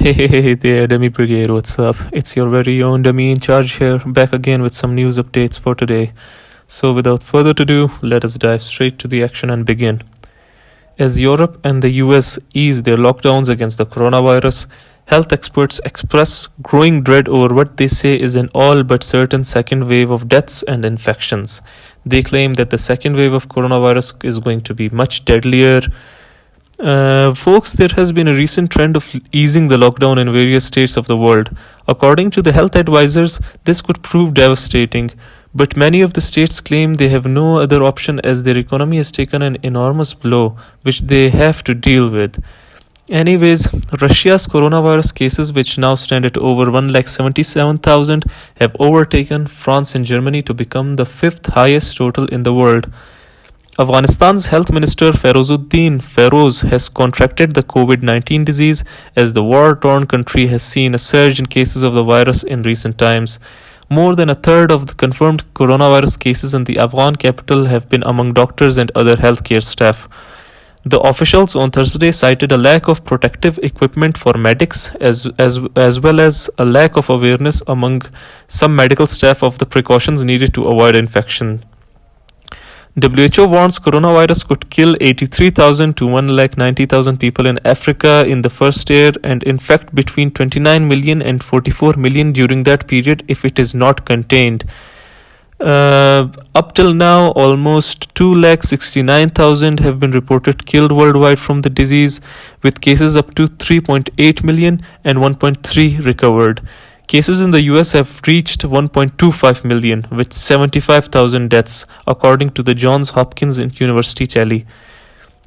Hey there, Demi Brigade, what's up? It's your very own Demi in charge here, back again with some news updates for today. So, without further ado, let us dive straight to the action and begin. As Europe and the US ease their lockdowns against the coronavirus, health experts express growing dread over what they say is an all but certain second wave of deaths and infections. They claim that the second wave of coronavirus is going to be much deadlier. Folks, there has been a recent trend of easing the lockdown in various states of the world. According to the health advisors, this could prove devastating, but many of the states claim they have no other option as their economy has taken an enormous blow, which they have to deal with. Anyways, Russia's coronavirus cases, which now stand at over 177,000, have overtaken France and Germany to become the fifth highest total in the world. Afghanistan's health minister Ferozuddin Feroz has contracted the COVID-19 disease as the war-torn country has seen a surge in cases of the virus in recent times. More than a third of the confirmed coronavirus cases in the Afghan capital have been among doctors and other healthcare staff. The officials on Thursday cited a lack of protective equipment for medics as well as a lack of awareness among some medical staff of the precautions needed to avoid infection. WHO warns coronavirus could kill 83,000 to 190,000 people in Africa in the first year and infect between 29 million and 44 million during that period if it is not contained. Up till now, almost 269,000 have been reported killed worldwide from the disease, with cases up to 3.8 million and 1.3 recovered. Cases in the US have reached 1.25 million, with 75,000 deaths, according to the Johns Hopkins University Chile.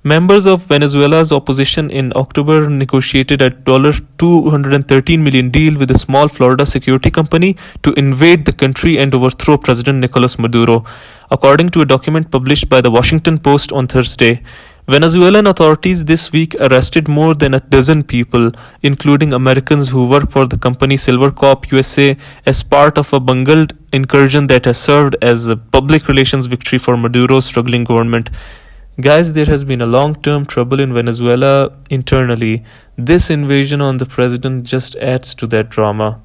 Members of Venezuela's opposition in October negotiated a $213 million deal with a small Florida security company to invade the country and overthrow President Nicolas Maduro, according to a document published by the Washington Post on Thursday. Venezuelan authorities this week arrested more than a dozen people, including Americans who work for the company Silvercorp USA, as part of a bungled incursion that has served as a public relations victory for Maduro's struggling government. Guys, there has been a long-term trouble in Venezuela internally. This invasion on the president just adds to that drama.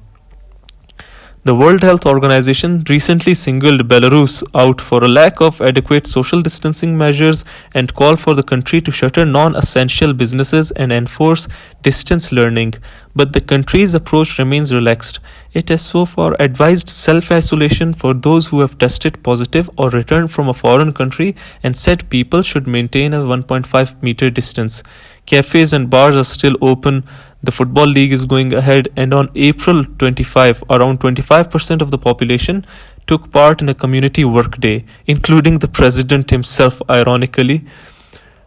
The World Health Organization recently singled Belarus out for a lack of adequate social distancing measures and called for the country to shutter non-essential businesses and enforce distance learning. But the country's approach remains relaxed. It has so far advised self-isolation for those who have tested positive or returned from a foreign country and said people should maintain a 1.5-meter distance. Cafes and bars are still open. The Football League is going ahead, and on April 25, around 25% of the population took part in a community work day, including the president himself, ironically.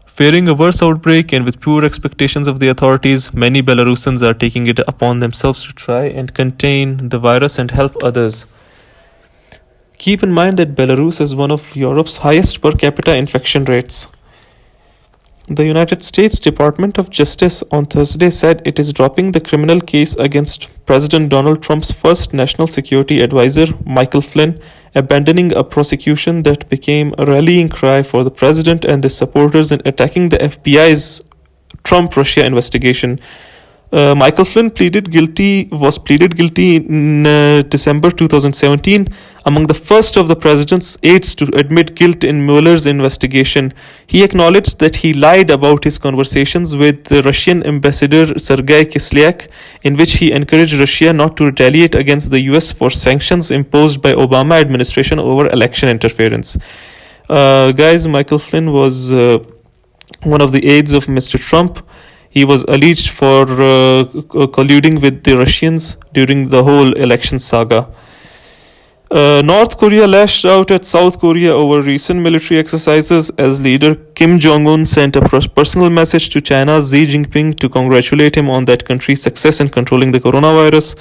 Fearing a worse outbreak and with poor expectations of the authorities, many Belarusians are taking it upon themselves to try and contain the virus and help others. Keep in mind that Belarus is one of Europe's highest per capita infection rates. The United States Department of Justice on Thursday said it is dropping the criminal case against President Donald Trump's first national security advisor, Michael Flynn, abandoning a prosecution that became a rallying cry for the president and his supporters in attacking the FBI's Trump-Russia investigation. Michael Flynn was pleaded guilty in December 2017, among the first of the president's aides to admit guilt in Mueller's investigation. He acknowledged that he lied about his conversations with the Russian ambassador Sergei Kislyak, in which he encouraged Russia not to retaliate against the US for sanctions imposed by Obama administration over election interference. Guys, Michael Flynn was one of the aides of Mr. Trump. He was alleged for colluding with the Russians during the whole election saga. North Korea lashed out at South Korea over recent military exercises as leader Kim Jong-un sent a personal message to China's Xi Jinping to congratulate him on that country's success in controlling the coronavirus.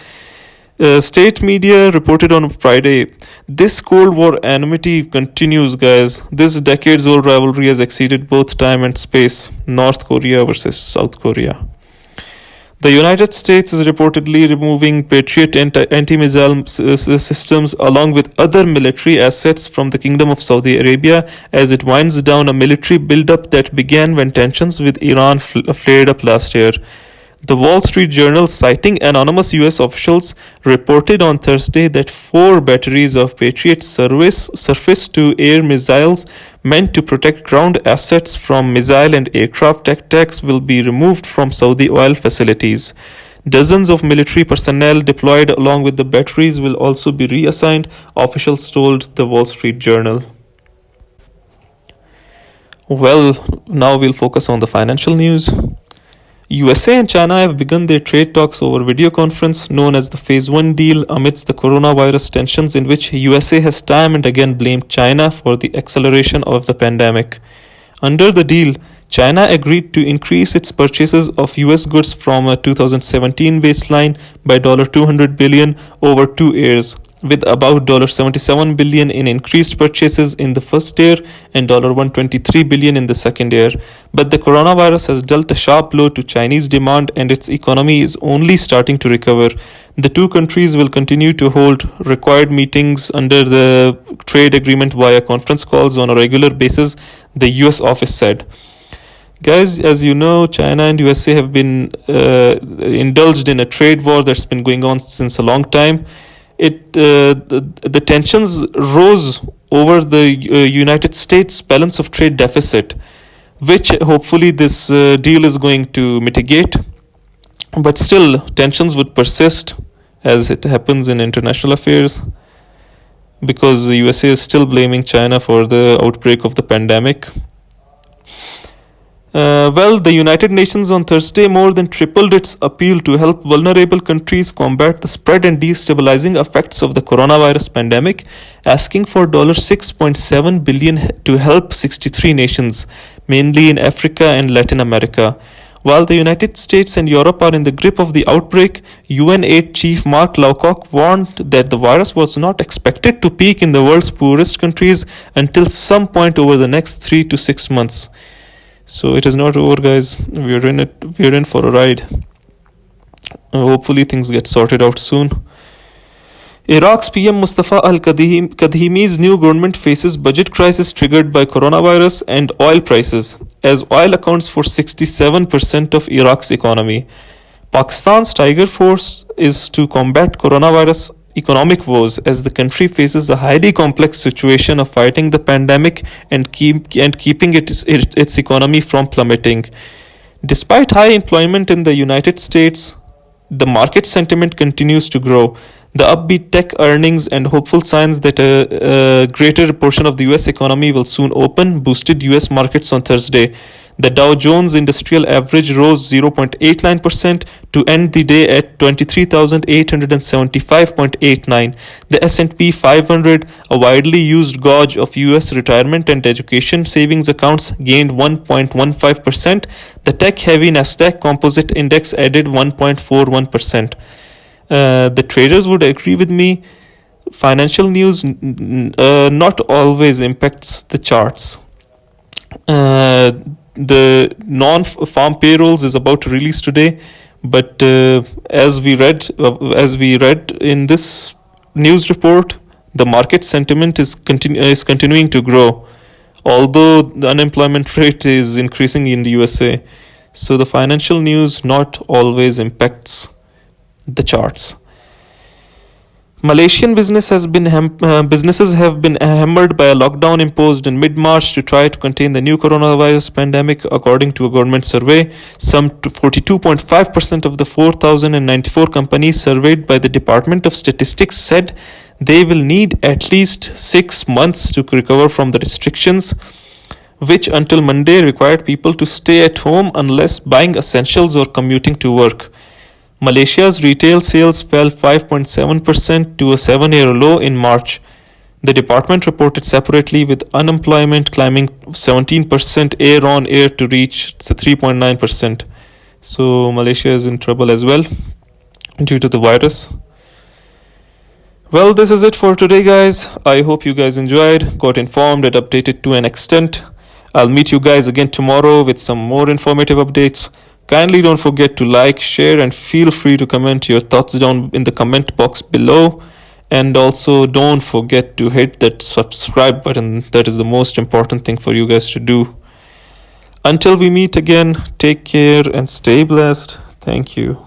State media reported on Friday, this Cold War enmity continues, guys. This decades-old rivalry has exceeded both time and space. North Korea versus South Korea. The United States is reportedly removing Patriot anti-missile systems along with other military assets from the Kingdom of Saudi Arabia as it winds down a military buildup that began when tensions with Iran flared up last year. The Wall Street Journal, citing anonymous US officials, reported on Thursday that 4 batteries of Patriot surface to air missiles meant to protect ground assets from missile and aircraft attacks will be removed from Saudi oil facilities. Dozens of military personnel deployed along with the batteries will also be reassigned, officials told the Wall Street Journal. Well, now we'll focus on the financial news. USA and China have begun their trade talks over video conference known as the Phase 1 deal amidst the coronavirus tensions, in which USA has time and again blamed China for the acceleration of the pandemic. Under the deal, China agreed to increase its purchases of US goods from a 2017 baseline by $200 billion over 2 years, with about $77 billion in increased purchases in the first year and $123 billion in the second year. But the coronavirus has dealt a sharp blow to Chinese demand and its economy is only starting to recover. The two countries will continue to hold required meetings under the trade agreement via conference calls on a regular basis, the US office said. Guys, as you know, China and USA have been indulged in a trade war that's been going on since a long time. The tensions rose over the United States balance of trade deficit, which hopefully this deal is going to mitigate. But still, tensions would persist as it happens in international affairs, because the USA is still blaming China for the outbreak of the pandemic. Well, the United Nations on Thursday more than tripled its appeal to help vulnerable countries combat the spread and destabilizing effects of the coronavirus pandemic, asking for $6.7 billion to help 63 nations, mainly in Africa and Latin America. While the United States and Europe are in the grip of the outbreak, UN Aid Chief Mark Lowcock warned that the virus was not expected to peak in the world's poorest countries until some point over the next 3 to 6 months. So it is not over, guys. We're in for a ride. Hopefully things get sorted out soon. Iraq's PM Mustafa al-Kadhimi's new government faces budget crisis triggered by coronavirus and oil prices, as oil accounts for 67% of Iraq's economy. Pakistan's Tiger Force is to combat coronavirus economic woes as the country faces a highly complex situation of fighting the pandemic and keeping its economy from plummeting. Despite high employment in the United States, the market sentiment continues to grow. The upbeat tech earnings and hopeful signs that a greater portion of the US economy will soon open boosted US markets on Thursday. The Dow Jones Industrial Average rose 0.89% to end the day at 23,875.89. The S&P 500, a widely used gauge of US retirement and education savings accounts, gained 1.15%. The tech-heavy Nasdaq Composite Index added 1.41%. The traders would agree with me. Financial news not always impacts the charts. The non-farm payrolls is about to release today, but as we read in this news report, the market sentiment is continuing to grow, although the unemployment rate is increasing in the USA. So the financial news not always impacts the charts. Malaysian businesses have been hammered by a lockdown imposed in mid-March to try to contain the new coronavirus pandemic. According to a government survey, some 42.5% of the 4,094 companies surveyed by the Department of Statistics said they will need at least 6 months to recover from the restrictions, which until Monday required people to stay at home unless buying essentials or commuting to work. Malaysia's retail sales fell 5.7% to a 7-year low in March. The department reported separately, with unemployment climbing 17% year-on-year to reach 3.9%. So Malaysia is in trouble as well due to the virus. Well, this is it for today, guys. I hope you guys enjoyed, got informed and updated to an extent. I'll meet you guys again tomorrow with some more informative updates. Kindly don't forget to like, share, and feel free to comment your thoughts down in the comment box below. And also don't forget to hit that subscribe button. That is the most important thing for you guys to do. Until we meet again, take care and stay blessed. Thank you.